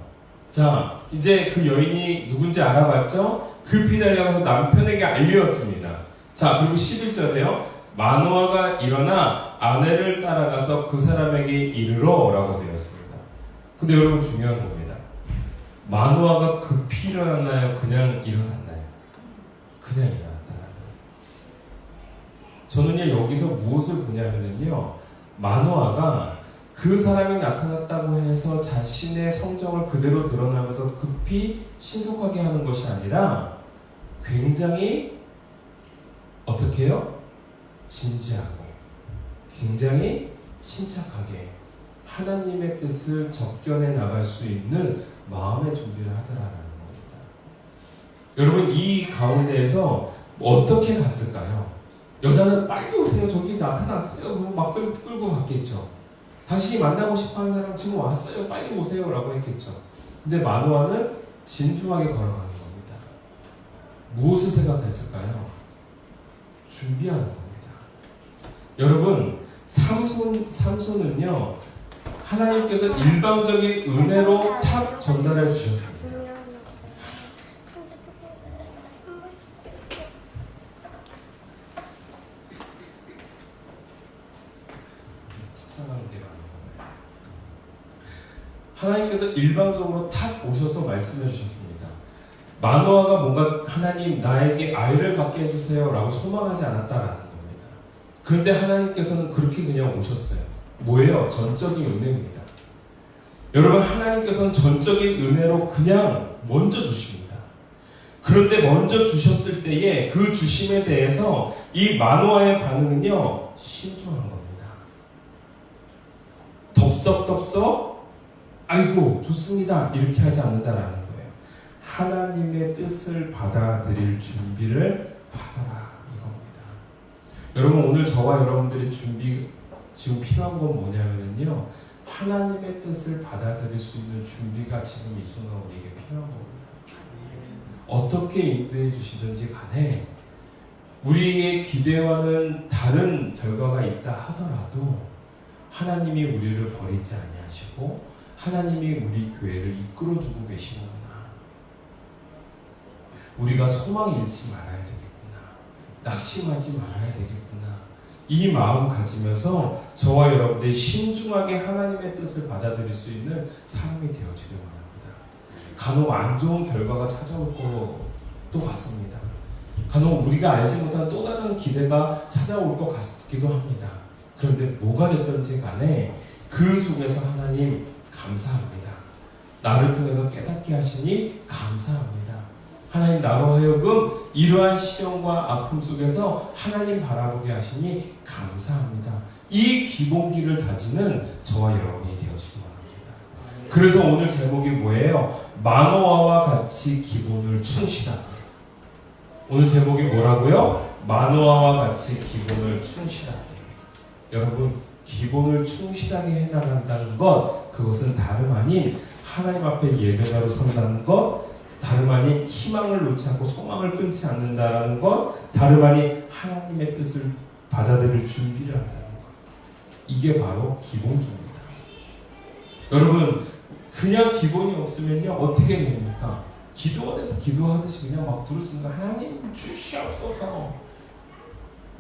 자, 이제 그 여인이 누군지 알아봤죠? 급히 달려가서 남편에게 알렸습니다. 자, 그리고 11절에요. 마노아가 일어나 아내를 따라가서 그 사람에게 이르러 라고 되어 있습니다. 근데 여러분 중요한 겁니다. 마노아가 급히 일어났나요? 그냥 일어났나요? 그냥 일어났다는 거예요. 저는요, 여기서 무엇을 보냐면요, 마노아가 그 사람이 나타났다고 해서 자신의 성정을 그대로 드러나면서 급히 신속하게 하는 것이 아니라 굉장히 어떻게 해요? 진지하고 굉장히 침착하게 하나님의 뜻을 접견해 나갈 수 있는 마음의 준비를 하더라라는 겁니다. 여러분, 이 가운데에서 어떻게 갔을까요? 여자는 빨리 오세요. 저기 나타났어요. 막 끌고 갔겠죠. 다시 만나고 싶어하는 사람 지금 왔어요. 빨리 오세요. 라고 했겠죠. 근데 마노아는 진중하게 걸어가는 겁니다. 무엇을 생각했을까요? 준비하는 겁니다. 여러분, 삼손은요, 하나님께서 일방적인 은혜로 탁 전달해 주셨습니다. 속상한 게 많은 거예요. 하나님께서 일방적으로 탁 오셔서 말씀해 주셨습니다. 마노아가 뭔가 하나님 나에게 아이를 갖게 해주세요 라고 소망하지 않았다라는 겁니다. 그런데 하나님께서는 그렇게 그냥 오셨어요. 뭐예요? 전적인 은혜입니다. 여러분, 하나님께서는 전적인 은혜로 그냥 먼저 주십니다. 그런데 먼저 주셨을 때에 그 주심에 대해서 이 마노아의 반응은요, 신중한 겁니다. 덥석덥석 아이고 좋습니다 이렇게 하지 않는다라는 거예요. 하나님의 뜻을 받아들일 준비를 하더라 이겁니다. 여러분, 오늘 저와 여러분들이 지금 필요한 건 뭐냐면요, 하나님의 뜻을 받아들일 수 있는 준비가 지금 이 순간 우리에게 필요한 겁니다. 어떻게 인도해 주시든지 간에 우리의 기대와는 다른 결과가 있다 하더라도 하나님이 우리를 버리지 아니하시고 하나님이 우리 교회를 이끌어주고 계시는구나. 우리가 소망 잃지 말아야 되겠구나. 낙심하지 말아야 되겠구나. 이 마음 가지면서 저와 여러분들이 신중하게 하나님의 뜻을 받아들일 수 있는 사람이 되어지길 원합니다. 간혹 안 좋은 결과가 찾아올 것도 같습니다. 간혹 우리가 알지 못한 또 다른 기대가 찾아올 것 같기도 합니다. 그런데 뭐가 됐든지 간에 그 속에서 하나님 감사합니다. 나를 통해서 깨닫게 하시니 감사합니다. 하나님 나로 하여금 이러한 시련과 아픔 속에서 하나님 바라보게 하시니 감사합니다. 이 기본기를 다지는 저와 여러분이 되어지기 원합니다. 그래서 오늘 제목이 뭐예요? 마노아와 같이 기본을 충실하게. 오늘 제목이 뭐라고요? 마노아와 같이 기본을 충실하게. 여러분, 기본을 충실하게 해나간다는 것, 그것은 다름 아닌 하나님 앞에 예배자로 선다는 것, 다름 아닌 희망을 놓지 않고 소망을 끊지 않는다는 것, 다름 아닌 하나님의 뜻을 받아들일 준비를 한다는 것. 이게 바로 기본기입니다. 여러분, 그냥 기본이 없으면요 어떻게 됩니까? 기도원에서 기도하듯이 그냥 막 부르짖는 거, 하나님 주시옵소서,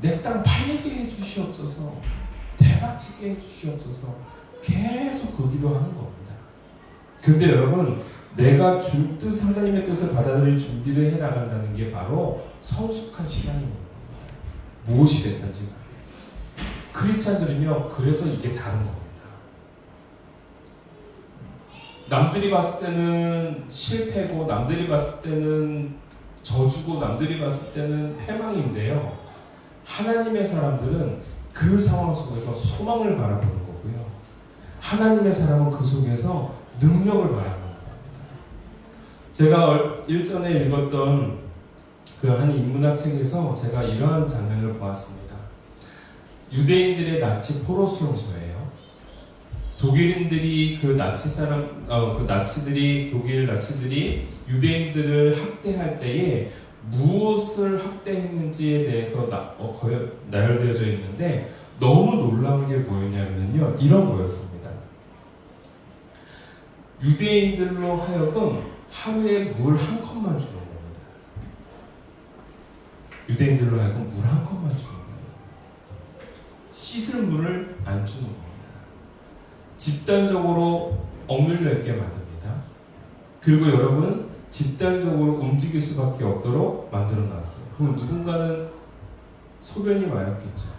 내 땅 팔리게 해주시옵소서, 대박치게 해주시옵소서, 계속 그 기도하는 겁니다. 근데 여러분, 내가 주 뜻, 하나님의 뜻을 받아들일 준비를 해나간다는 게 바로 성숙한 시간입니다. 무엇이 됐든지 간에. 크리스찬들은요 그래서 이게 다른 겁니다. 남들이 봤을 때는 실패고, 남들이 봤을 때는 저주고, 남들이 봤을 때는 패망인데요, 하나님의 사람들은 그 상황 속에서 소망을 바라보는 거고요, 하나님의 사람은 그 속에서 능력을 바라보는 겁니다. 제가 일전에 읽었던 그 한 인문학 책에서 제가 이러한 장면을 보았습니다. 유대인들의 나치 포로 수용소예요. 독일인들이 독일 나치들이 유대인들을 학대할 때에 무엇을 학대했는지에 대해서 나열되어져 있는데, 너무 놀라운 게 뭐였냐면요, 이런 거였습니다. 유대인들로 하여금 하루에 물 한 컵만 주는 겁니다. 유대인들로 하여금 물 한 컵만 주는 거예요. 씻을 물을 안 주는 겁니다. 집단적으로 억눌려 있게 만듭니다. 그리고 여러분, 집단적으로 움직일 수밖에 없도록 만들어 놨어요. 그럼 누군가는 소변이 마렵겠죠.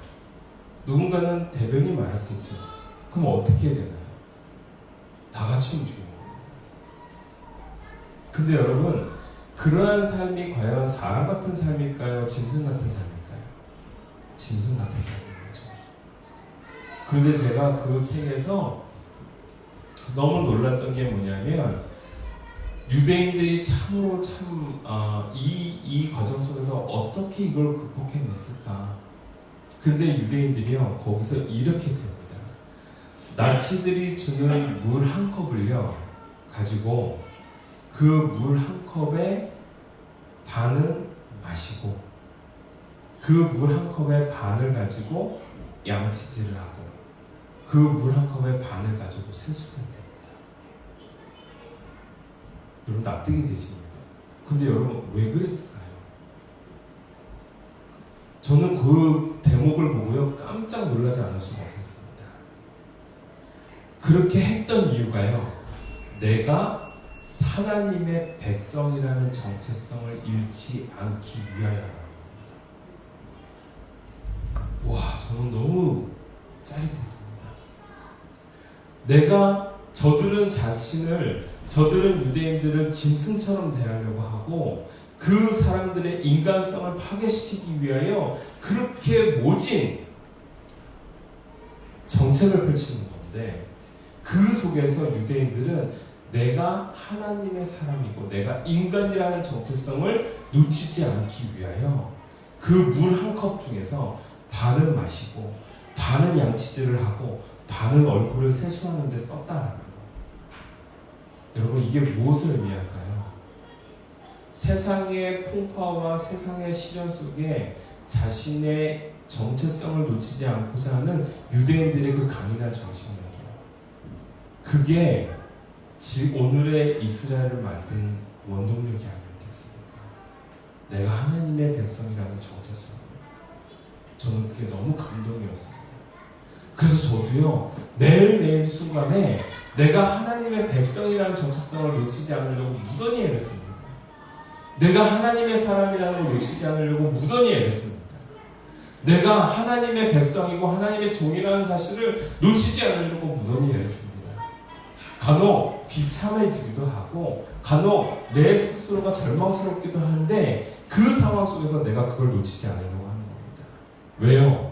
누군가는 대변이 마렵겠죠. 그럼 어떻게 해야 되나요? 다 같이 움직이는 거예요. 근데 여러분, 그러한 삶이 과연 사람 같은 삶일까요? 짐승 같은 삶일까요? 짐승 같은 삶인 거죠. 그런데 제가 그 책에서 너무 놀랐던 게 뭐냐면, 유대인들이 참으로 이 과정 속에서 어떻게 이걸 극복해냈을까. 근데 유대인들이요 거기서 이렇게 됩니다. 나치들이 주는 물 한 컵을요 가지고 그 물 한 컵에 반은 마시고, 그 물 한 컵에 반을 가지고 양치질을 하고, 그 물 한 컵에 반을 가지고 세수를 됩니다. 여러분 납득이 되십니까? 근데 여러분 왜 그랬을까요? 저는 그 대목을 보고요 깜짝 놀라지 않을 수가 없었습니다. 그렇게 했던 이유가요, 내가 하나님의 백성이라는 정체성을 잃지 않기 위하여라는 겁니다. 와, 저는 너무 짜릿했습니다. 저들은 유대인들을 짐승처럼 대하려고 하고, 그 사람들의 인간성을 파괴시키기 위하여 그렇게 모진 정책을 펼치는 건데, 그 속에서 유대인들은 내가 하나님의 사람이고 내가 인간이라는 정체성을 놓치지 않기 위하여 그 물 한 컵 중에서 반은 마시고, 반은 양치질을 하고, 반은 얼굴을 세수하는 데 썼다라는 거예요. 여러분, 이게 무엇을 의미할까요? 세상의 풍파와 세상의 시련 속에 자신의 정체성을 놓치지 않고자 하는 유대인들의 그 강인한 정신이에요. 그게 오늘의 이스라엘을 만든 원동력이 아니었겠습니까? 내가 하나님의 백성이라는 정체성. 저는 그게 너무 감동이었습니다. 그래서 저도요 매일매일 순간에 내가 하나님의 백성이라는 정체성을 놓치지 않으려고 무던히 애랬습니다. 내가 하나님의 사람이라는 걸 놓치지 않으려고 무던히 애랬습니다. 내가 하나님의 백성이고 하나님의 종이라는 사실을 놓치지 않으려고 무던히 애랬습니다. 간혹 비참해지기도 하고, 간혹 내 스스로가 절망스럽기도 한데, 그 상황 속에서 내가 그걸 놓치지 않으려고 하는 겁니다. 왜요?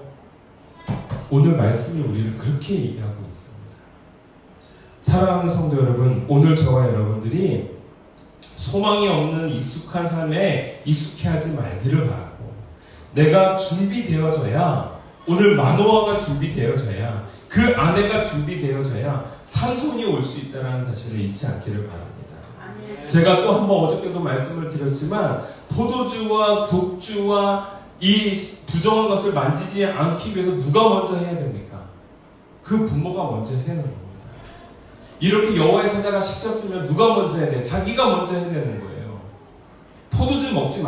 오늘 말씀이 우리를 그렇게 얘기하고 있습니다. 사랑하는 성도 여러분, 오늘 저와 여러분들이 소망이 없는 익숙한 삶에 익숙해하지 말기를 바라고, 내가 준비되어져야, 오늘 마노아가 준비되어져야, 그 아내가 준비되어져야 삼손이 올 수 있다는 사실을 잊지 않기를 바랍니다. 제가 또 한번 어저께도 말씀을 드렸지만, 포도주와 독주와 이 부정한 것을 만지지 않기 위해서 누가 먼저 해야 됩니까? 그 부모가 먼저 해야 하는 겁니다. 이렇게 여호와의 사자가 시켰으면 누가 먼저 해야 돼? 자기가 먼저 해야 되는 거예요. 포도주 먹지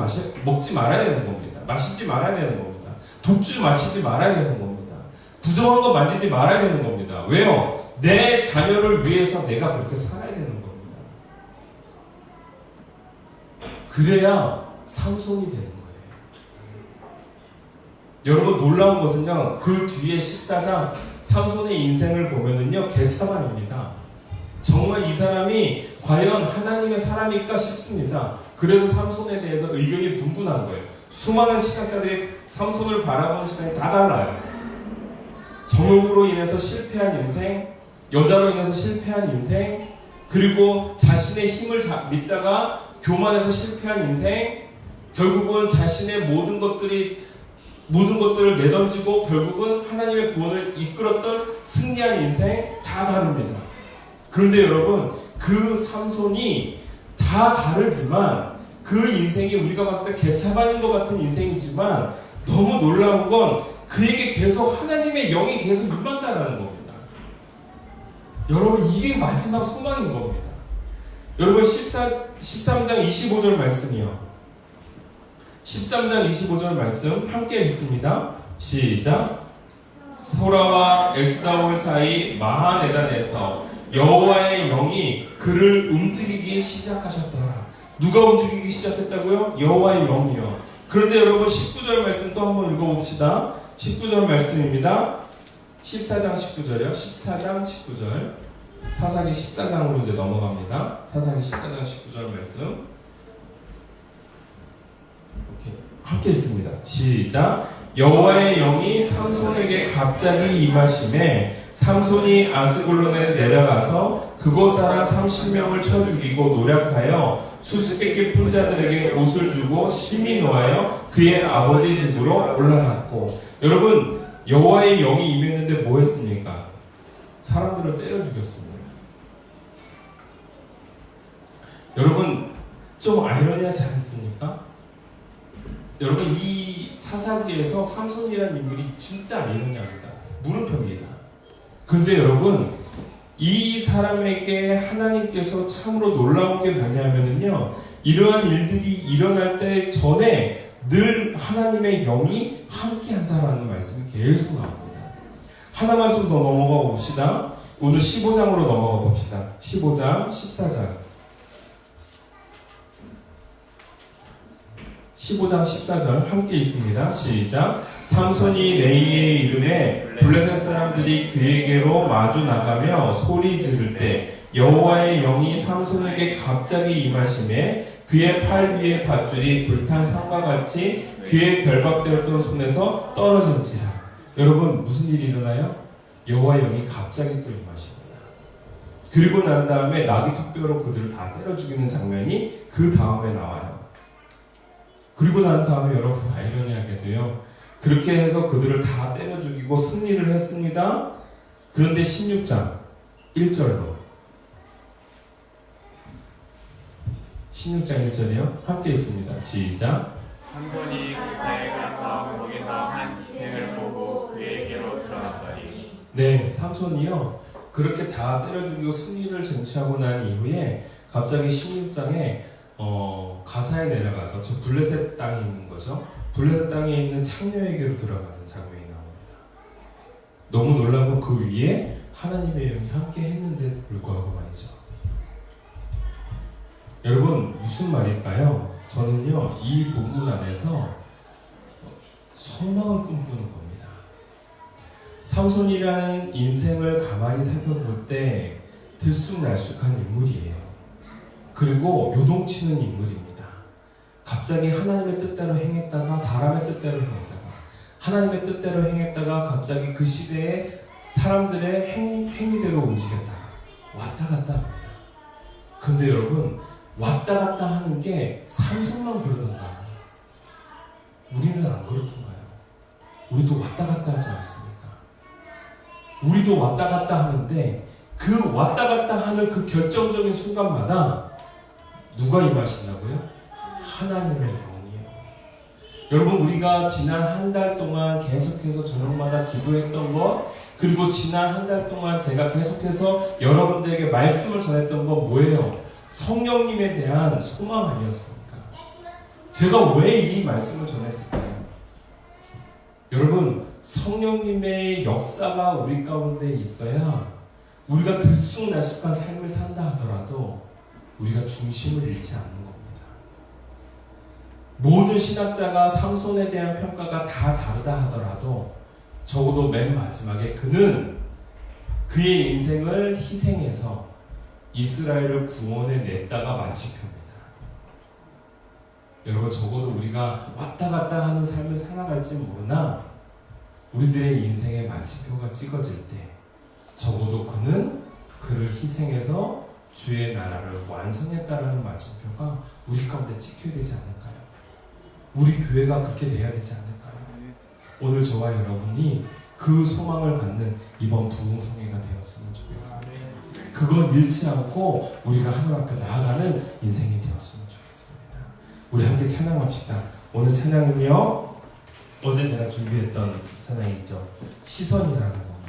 말아야 되는 겁니다. 마시지 말아야 되는 겁니다. 독주 마시지 말아야 되는 겁니다. 부정한 거 만지지 말아야 되는 겁니다. 왜요? 내 자녀를 위해서 내가 그렇게 살아야 되는 겁니다. 그래야 삼손이 되는 거예요. 여러분 놀라운 것은요, 그 뒤에 14장 삼손의 인생을 보면은요, 개차반입니다. 정말 이 사람이 과연 하나님의 사람일까 싶습니다. 그래서 삼손에 대해서 의견이 분분한 거예요. 수많은 신학자들이 삼손을 바라보는 시선이 다 달라요. 정욕으로 인해서 실패한 인생, 여자로 인해서 실패한 인생, 그리고 자신의 힘을 믿다가 교만해서 실패한 인생, 결국은 자신의 모든 것들을 내던지고 결국은 하나님의 구원을 이끌었던 승리한 인생, 다 다릅니다. 그런데 여러분, 그 삼손이 다 다르지만 그 인생이 우리가 봤을 때 개차반인 것 같은 인생이지만 너무 놀라운 건 그에게 계속 하나님의 영이 계속 임한다라는 겁니다. 여러분, 이게 마지막 소망인 겁니다. 여러분, 13장 25절 말씀이요. 13장 25절 말씀 함께 읽습니다. 시작. 소라와 에스다올 사이 마하네단에서 여호와의 영이 그를 움직이기 시작하셨더라. 누가 움직이기 시작했다고요? 여호와의 영이요. 그런데 여러분 19절 말씀 또 한번 읽어봅시다. 19절 말씀입니다. 14장 19절이요. 14장 19절. 사사기 14장으로 이제 넘어갑니다. 사사기 14장 19절 말씀. 함께 읽습니다. 시작. 여호와의 영이 삼손에게 갑자기 임하심에 삼손이 아스글론에 내려가서 그곳 사람 30명을 쳐 죽이고 노략하여 수수께끼 푼 자들에게 옷을 주고 심히 노하여 그의 아버지 집으로 올라갔고. 여러분, 여호와의 영이 임했는데 뭐 했습니까? 사람들을 때려 죽였습니다. 여러분, 좀 아이러니하지 않습니까? 여러분, 이 사사기에서 삼손이라는 인물이 진짜 아이러니합니다. 물음표입니다. 근데 여러분, 이 사람에게 하나님께서 참으로 놀라운 게 뭐냐면요, 이러한 일들이 일어날 때 전에 늘 하나님의 영이 함께 한다라는 말씀이 계속 나옵니다. 하나만 좀 더 넘어가 봅시다. 오늘 15장으로 넘어가 봅시다. 15장, 14장. 15장 14절 함께 있습니다. 시작. 삼손이 레이의 이름에 블레셋 사람들이 그에게로 마주 나가며 소리 지를 때 여호와의 영이 삼손에게 갑자기 임하심에 그의 팔 위에 밧줄이 불탄 상과 같이 그의 결박되었던 손에서 떨어진지라. 여러분, 무슨 일이 일어나요? 여호와의 영이 갑자기 또 임하십니다. 그리고 난 다음에 나귀 턱뼈로 그들을 다 때려 죽이는 장면이 그 다음에 나와요. 그리고 난 다음에 여러분, 아이러니하게도요, 그렇게 해서 그들을 다 때려 죽이고 승리를 했습니다. 그런데 16장 1절로 16장 1절이요. 함께 있습니다. 시작. 삼손이 그때에 가서 거기서 한 기생을 보고 그에게로 들어갔더니. 네, 삼손이요, 그렇게 다 때려 죽이고 승리를 쟁취하고 난 이후에 갑자기 16장에 가사에 내려가서 저 블레셋 땅에 있는 거죠. 블레셋 땅에 있는 창녀에게로 들어가는 장면이 나옵니다. 너무 놀라고 그 위에 하나님의 영이 함께 했는데도 불구하고 말이죠. 여러분, 무슨 말일까요? 저는요, 이 본문 안에서 소망을 꿈꾸는 겁니다. 삼손이라는 인생을 가만히 살펴볼 때 들쑥날쑥한 인물이에요. 그리고 요동치는 인물입니다. 갑자기 하나님의 뜻대로 행했다가 사람의 뜻대로 행했다가 하나님의 뜻대로 행했다가 갑자기 그 시대의 사람들의 행위대로 움직였다가 왔다 갔다 합니다. 그런데 여러분, 왔다 갔다 하는 게 삼손만 그러던가요? 우리는 안 그렇던가요? 우리도 왔다 갔다 하지 않습니까? 우리도 왔다 갔다 하는데 그 왔다 갔다 하는 그 결정적인 순간마다 누가 임하신다고요? 하나님의 영이에요. 여러분, 우리가 지난 한 달 동안 계속해서 저녁마다 기도했던 것, 그리고 지난 한 달 동안 제가 계속해서 여러분들에게 말씀을 전했던 건 뭐예요? 성령님에 대한 소망 아니었습니까? 제가 왜 이 말씀을 전했을까요? 여러분, 성령님의 역사가 우리 가운데 있어야 우리가 들쑥날쑥한 삶을 산다 하더라도 우리가 중심을 잃지 않는 겁니다. 모든 신학자가 삼손에 대한 평가가 다 다르다 하더라도 적어도 맨 마지막에 그는 그의 인생을 희생해서 이스라엘을 구원해 냈다가 마침표입니다. 여러분, 적어도 우리가 왔다 갔다 하는 삶을 살아갈지 모르나 우리들의 인생의 마침표가 찍어질 때 적어도 그는 그를 희생해서 주의 나라를 완성했다라는 마침표가 우리 가운데 찍혀야 되지 않을까요? 우리 교회가 그렇게 돼야 되지 않을까요? 오늘 저와 여러분이 그 소망을 갖는 이번 부흥성회가 되었으면 좋겠습니다. 그걸 잃지 않고 우리가 하나님 앞에 나아가는 인생이 되었으면 좋겠습니다. 우리 함께 찬양합시다. 오늘 찬양은요, 어제 제가 준비했던 찬양이 있죠. 시선이라는 겁니다.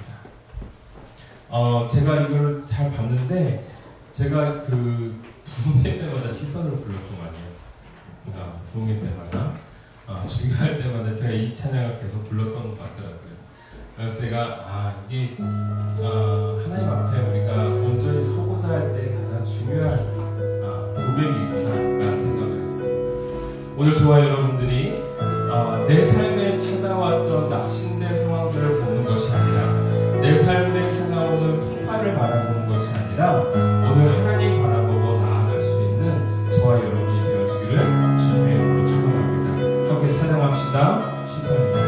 제가 이걸 잘 봤는데 제가 그 부흥회 때마다 시선을 불렀던 거 아니에요. 그러니까 부흥회 때마다 중요할 때마다 제가 이 찬양을 계속 불렀던 것 같더라고요. 그래서 제가 이게 하나님 앞에 우리가 온전히 서고자 할 때 가장 중요한 고백이구나라는 생각을 했습니다. 오늘 저와 여러분들이 내 삶에 찾아왔던 낙심된 상황들을 보는 것이 아니라 내 삶에 찾아오는 풍파를 바라보는 것이 아니라 오늘 하나님 바라보고 나아갈 수 있는 저와 여러분이 되어지기를 주님의 이름으로 축원합니다. 함께 찬양합시다. 시선입니다.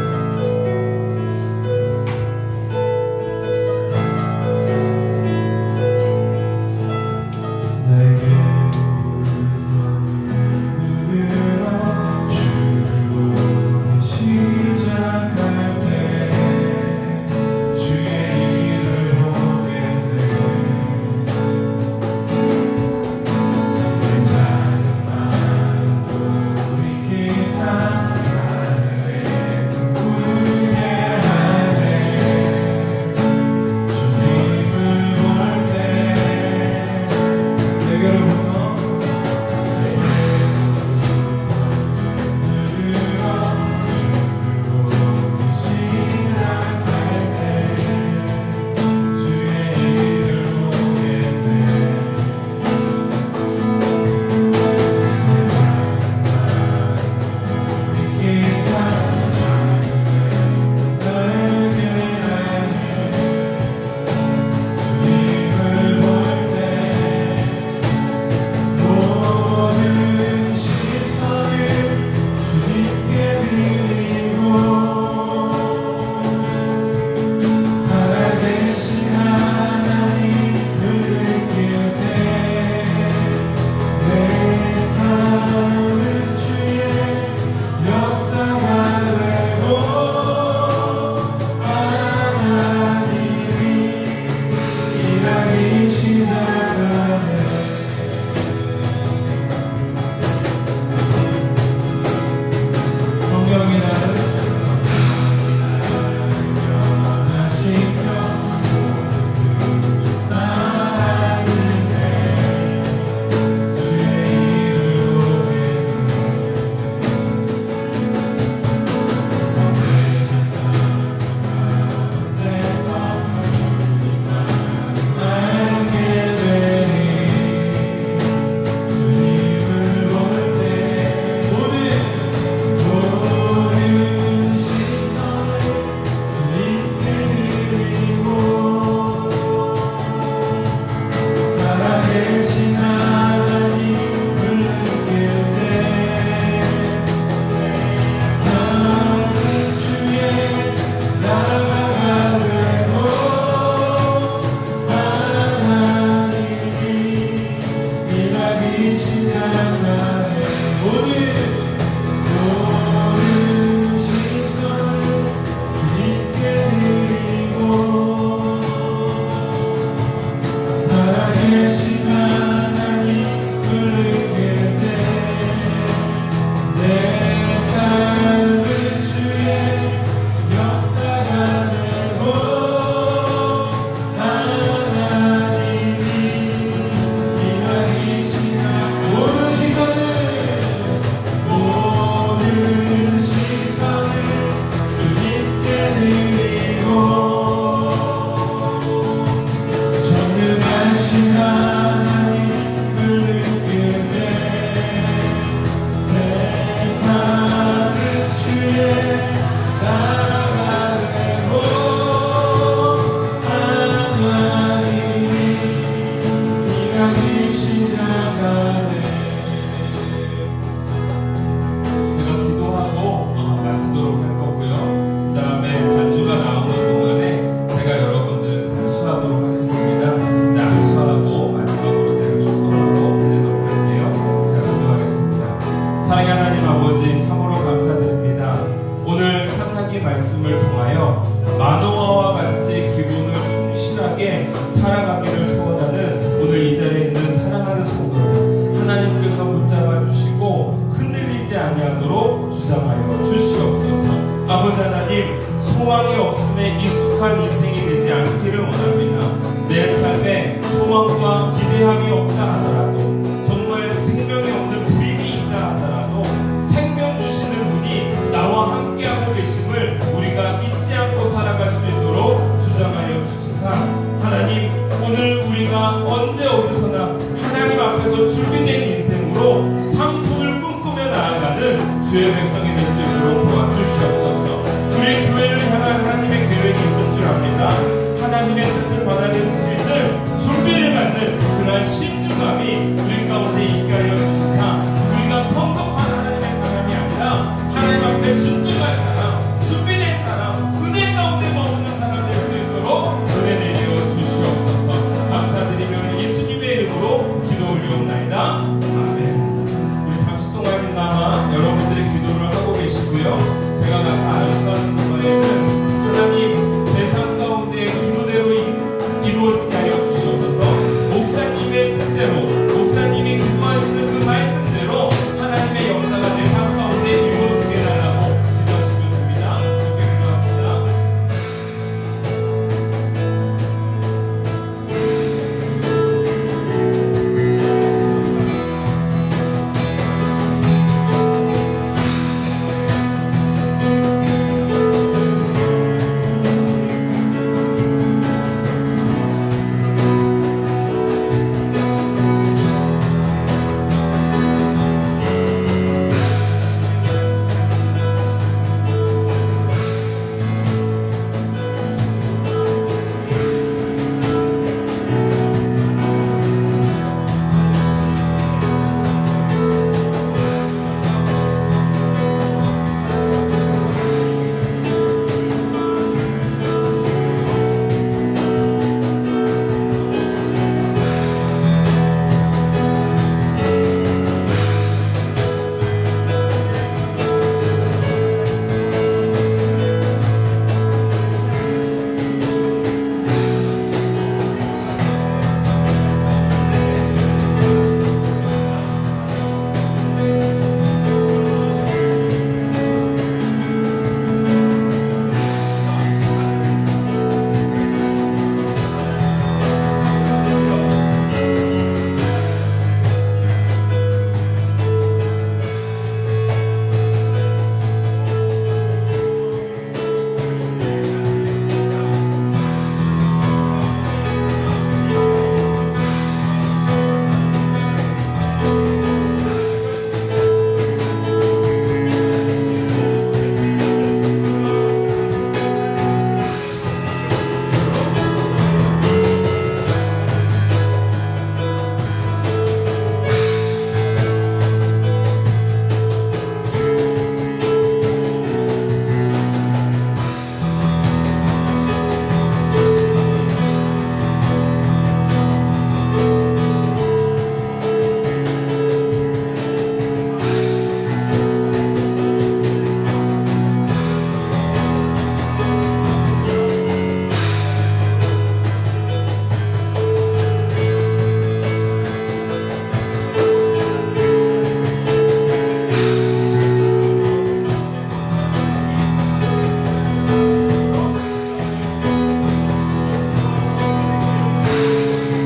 시작할 때 주의 일을 보겠네. 함께 살아가기를 소원하는 오늘 이 자리에 있는 사랑하는 성도들 하나님께서 붙잡아 주시고 흔들리지 아니하도록 주장하여 주시옵소서. 아버지 하나님, 소망이 없음에 익숙한 인생이 되지 않기를 원합니다. 내 삶에 소망과 기대함이 없다 하더라도